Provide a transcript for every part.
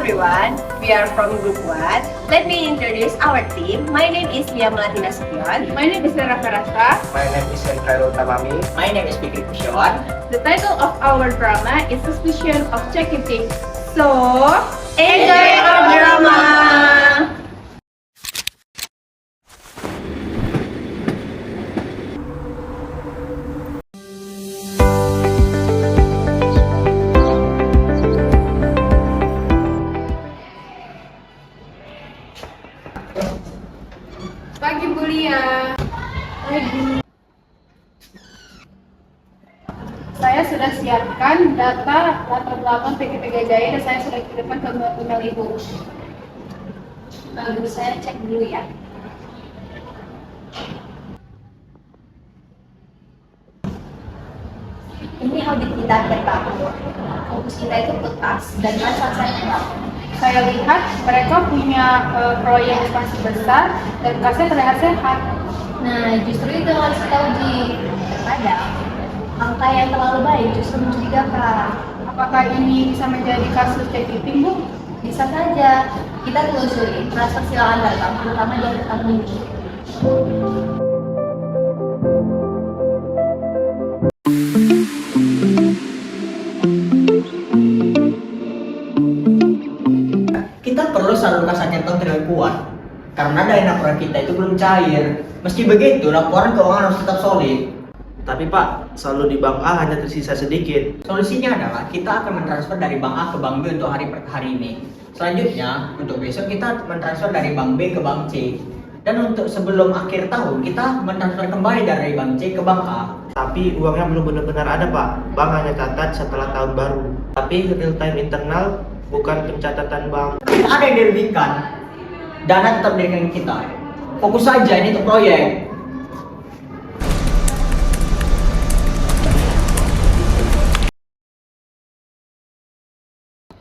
everyone, we are from Group 1. Let me introduce our team. My name is Lia Melatina Supion. My name is Rara Farasa. My name is Khairul Tamami. My name is Fikri Kusyawan. The title of our drama is Suspicion of Check-It. So, Enjoy our drama! pagi Bu Lia. Pagi. Saya sudah siapkan data latar belakang PT Gajaya dan saya sudah kirimkan ke email Ibu. Bagus, saya cek dulu ya. Ini audit kita akhir tahun. Fokus kita itu tuntas dan transaksi. Saya lihat mereka punya proyek ekspansi besar dan kasnya terlihat sehat. Nah, justru itu harus kita uji. Terkadang, angka yang terlalu baik justru mencurigakan. Apakah ini bisa menjadi kasus check-it, Bu? Bisa saja. Kita telusuri transaksi lawan data, terutama di akhir tahun ini. Kita perlu salurkan sengketa dengan kuat karena dana proyek kita itu belum cair. Meski begitu, laporan keuangan harus tetap solid. Tapi Pak, saldo di Bank A hanya tersisa sedikit. Solusinya adalah kita akan mentransfer dari Bank A ke Bank B untuk hari ini. Selanjutnya, untuk besok kita mentransfer dari Bank B ke Bank C. Dan untuk sebelum akhir tahun, kita mentransfer kembali dari Bank C ke Bank A. Tapi uangnya belum benar-benar ada Pak. Bank hanya catat setelah tahun baru. Tapi real time internal bukan pencatatan bank. Tidak ada yang dirugikan. Dana tetap di rekening kita. Fokus saja ini untuk proyek.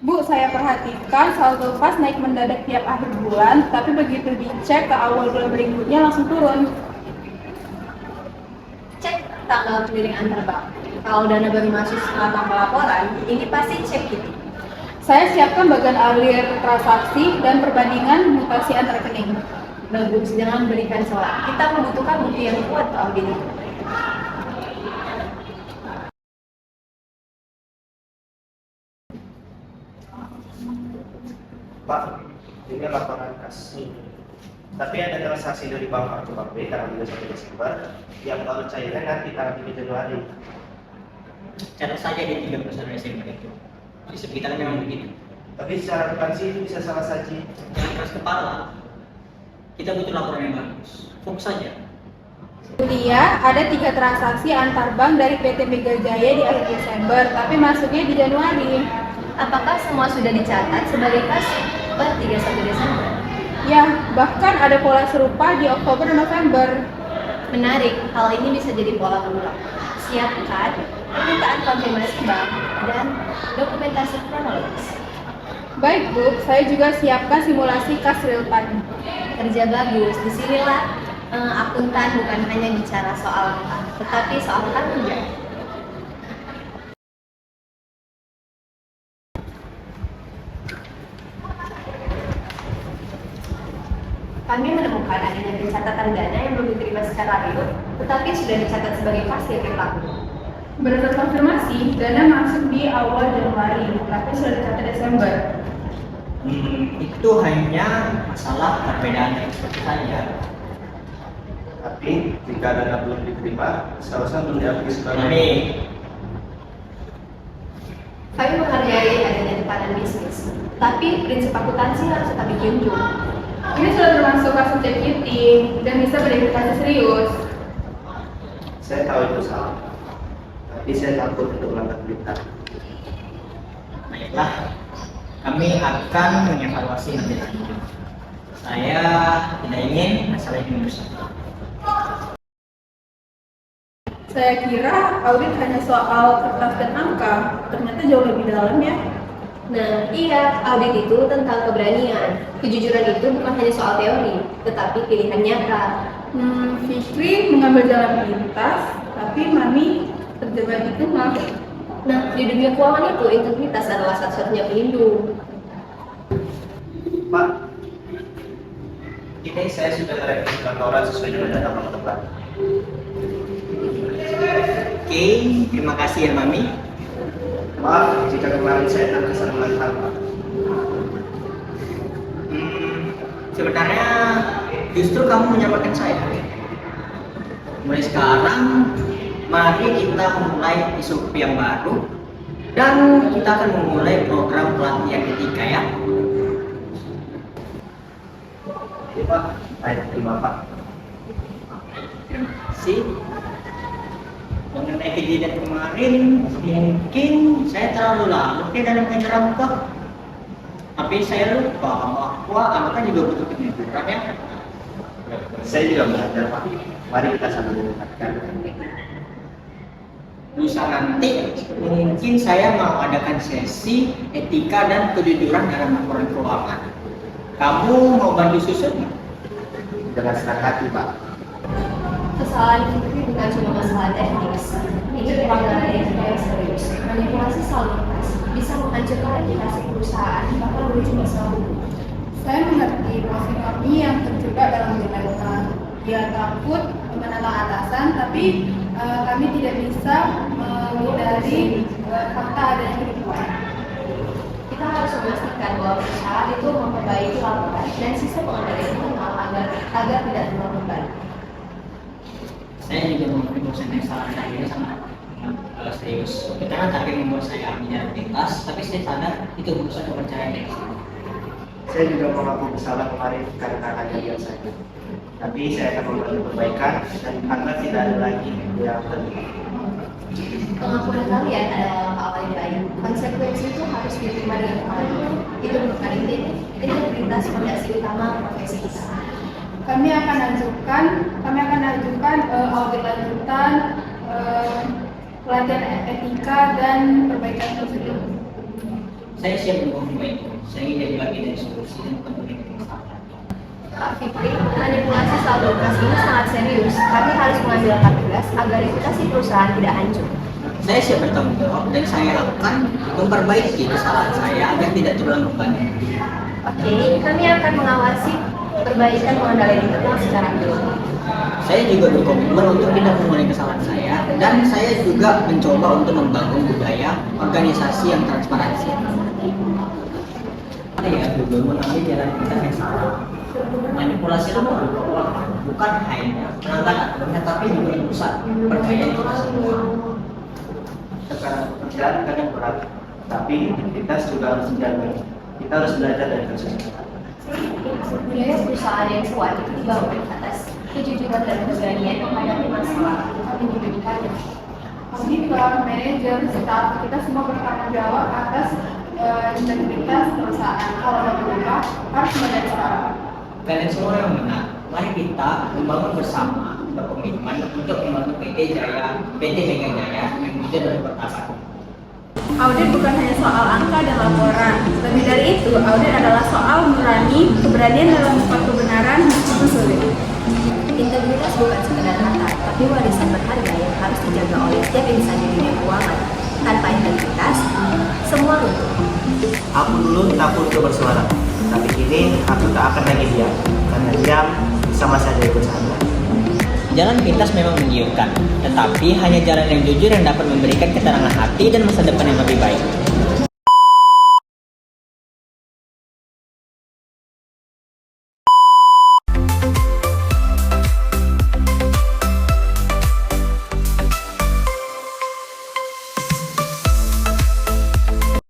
Bu, saya perhatikan saldo pas naik mendadak tiap akhir bulan, tapi begitu dicek ke awal bulan berikutnya langsung turun. Cek tanggal keliling antar bank. Kalau dana baru masuk setelah tanpa laporan, ini pasti cek gitu. Saya siapkan bagian alir transaksi dan perbandingan mutasi antar rekening. Bagus, jangan berikan salah. Kita membutuhkan bukti yang kuat soal gini. Pak, ini laporan kas. Tapi ada transaksi dari Bank A ke Bank B tanggal 21 Desember yang baru cairnya nanti tanggal 3 Januari. Catat saja di 31 Desember itu. Di sekitar memang begitu. Tapi secara akuntansi itu bisa salah saji. Jangan keras kepala. Kita butuh laporan yang bagus. Fokus saja. Bu Lia, ada 3 transaksi antar bank dari PT Megajaya di akhir Desember, tapi masuknya di Januari. Apakah semua sudah dicatat sebagai kas per 31 Desember? Ya, bahkan ada pola serupa di Oktober dan November. Menarik, hal ini bisa jadi pola berulang. Siapkan permintaan konfirmasi bank dan dokumentasi kronologis. Baik Bu, saya juga siapkan simulasi kas real time. Kerja bagus, disinilah akuntan bukan hanya bicara soal angka, tetapi soal tanggung jawab. Kami menemukan adanya pencatatan dana yang belum diterima secara real, tetapi sudah dicatat sebagai kas yang berlaku. Berdasar konfirmasi, dana masuk di awal Januari, tapi sudah dicatat Desember. Itu hanya masalah perbedaan ekspektasi saja. Tapi jika dana belum diterima, seharusnya belum diakui sebagai. Kami menghargai adanya tekanan bisnis, tapi prinsip akuntansi harus tetap dijunjung. Ini sudah termasuk kasus check-it dan bisa berimplikasi serius. Saya tahu itu salah. Tapi saya takut untuk melanggar perintah. Baiklah, kami akan mengevaluasi nanti lagi. Saya tidak ingin masalah ini membesar. Saya kira audit hanya soal kertas dan angka, ternyata jauh lebih dalam ya. Nah, iya, audit itu tentang keberanian. Kejujuran itu bukan hanya soal teori, tetapi pilihan nyata. Fikri mengambil jalan pintas, tapi Mami terjebak di tengah. Nah, di dunia keuangan itu, integritas adalah satu-satunya pelindung. Pak, ini saya sudah merevisi laporan sesuai dengan data pengembangan. Oke, terima kasih ya Mami. Maaf jika kemarin saya terkesan melanggar, Pak. Sebenarnya justru kamu menyelamatkan saya. Mulai sekarang, mari kita mulai SOP yang baru dan kita akan memulai program pelatihan etika ya. Iya Pak, baik, terima Pak. Terima kasih. Mengenai kejadian kemarin, mungkin saya terlalu larut ya dalam menyerangkah. Tapi saya lupa bahwa anak kan juga butuh pendidikan ya. Saya juga belajar Pak. Mari kita sambil mendengarkan. Lusa nanti mungkin saya mau adakan sesi etika dan kejujuran dalam laporan keuangan. Kamu mau bantu susun nggak? Dengan senang hati Pak. Kesalahan itu bukan cuma masalah teknis, ini pelanggaran etika yang serius. Manipulasi saldo kas bisa menghancurkan reputasi perusahaan, bahkan berujung masalah hukum. Saya mengerti posisi kami yang terjebak dalam dilema. Dia takut menentang atasan, tapi kami tidak bisa menghindari fakta adanya penipuan. Kita harus memastikan bahwa perusahaan itu memperbaiki laporan dan sistem pengendalian internal agar tidak terulang kembali. Saya juga mengerti bahwa saya salah saya sangat serius. Karena target membuat saya menyerang lintas, tapi saya sadar itu merusak kepercayaan diri. Saya juga mengaku bersalah kemarin karena kejadian saya. Tapi saya akan membantu perbaikan dan agar tidak ada lagi yang terjadi. Pengakuan kalian adalah langkah paling baik. Konsekuensi itu harus diterima dengan kemanusiaan. Itu bukan integritas fondasi utama profesi kita. Kami akan ajukan audit lanjutan, pelatihan etika dan perbaikan prosedur. Saya siap mendukung itu. Saya ingin jadi bagian dari solusi dan bukan pemimpin masalah. Pak Fikri, manipulasi saldo kas ini sangat serius. Kami harus mengambil langkah tegas agar reputasi perusahaan tidak hancur. Saya siap bertanggung jawab dan saya akan memperbaiki kesalahan saya agar tidak terulang kembali. Oke, kami akan mengawasi perbaikan pengendalian internal secara aktif. Saya juga berkomitmen untuk tidak mengulangi kesalahan saya dan saya juga mencoba untuk membangun budaya organisasi yang transparansi. Saya juga mengambil jalan kita yang salah. Manipulasi itu bukan hanya melanggar aturan, tapi juga merusak percayaan kita semua. Sekarang pekerjaan kadang berat, tapi kita juga harus menjaga. Kita harus belajar dari kasus kita. Budaya perusahaan yang kuat itu dibangun atas kejujuran dan keberanian menghadapi masalah atau menyebutkannya. Kami para manajer, staf, kita semua bertanggung jawab atas integritas perusahaan. Kalau mau berubah, harus menjadi sekarang. Kalian semua yang benar, mari kita membangun bersama berkomitmen untuk membangun PT Mega Jaya yang wujud dari perkasa. Audit bukan hanya soal angka dan laporan. Lebih dari itu, audit adalah soal keberanian dalam membuat kebenaran meskipun sulit. Integritas bukan sekedar kata, tapi warisan berharga yang harus dijaga oleh setiap insan di dunia keuangan. Tanpa integritas, semua runtuh. Aku dulu takut untuk bersuara, tapi kini aku tak akan lagi diam. Karena diam sama saja ikut saja. Jalan pintas memang menggiurkan, tetapi hanya jalan yang jujur yang dapat memberikan keterangan hati dan masa depan yang lebih baik.